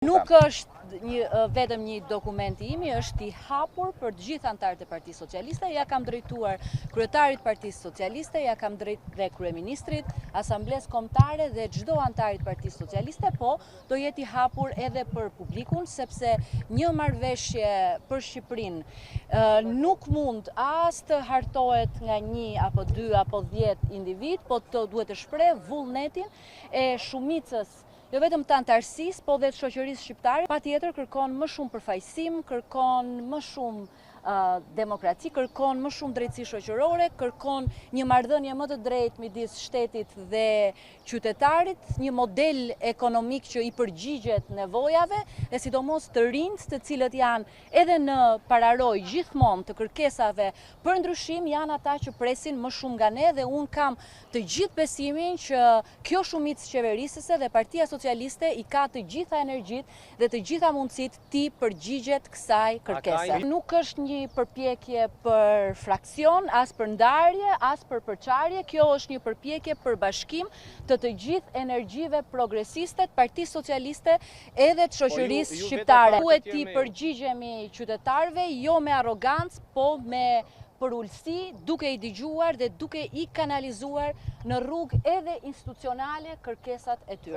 Nuk është vetëm një dokument i imi, është i hapur për të gjithë anëtarët e Partisë Socialiste. Ja kam drejtuar kryetarit Partisë Socialiste, ja kam drejt dhe kryeministrit, Asamblesë Kombëtare dhe çdo anëtarit Partisë Socialiste, po do jetë i hapur edhe për publikun, sepse një marrëveshje për Shqipërinë nuk mund as të hartohet nga 1 apo 2 apo 10 individ, po të duhet të shpreh vullnetin e shumicës jo vetëm të antarësisë, po dhe të shoqërisë shqiptare. Patjetër kërkon më shumë përfaqësim, kërkon më shumë demokraci, kërkon më shumë drejtësi shoqërore, kërkon një marrëdhënie më të drejtë midis shtetit dhe qytetarit, një model ekonomik që i përgjigjet nevojave dhe sidomos të rinjt, të cilët janë edhe në pararoj gjithmonë të kërkesave për ndryshim, janë ata që presin më shumë nga ne dhe unë kam të gjithë besimin që kjo shumicë qeverisëse dhe Partia Socialiste i ka të gjitha energjit dhe të gjitha mundësit ti përgjigjet kësaj kërkese. Nuk është një përpjekje për fraksion, as për ndarje, as për përçarje, kjo është një përpjekje për bashkim të gjithë energjive progresiste të Partisë Socialiste edhe të shoqërisë shqiptare. Duhet ti përgjigjemi qytetarëve, jo me arrogancë, po me për ullësi, duke i dëgjuar dhe duke i kanalizuar në rrugë edhe institucionale kërkesat e tyre.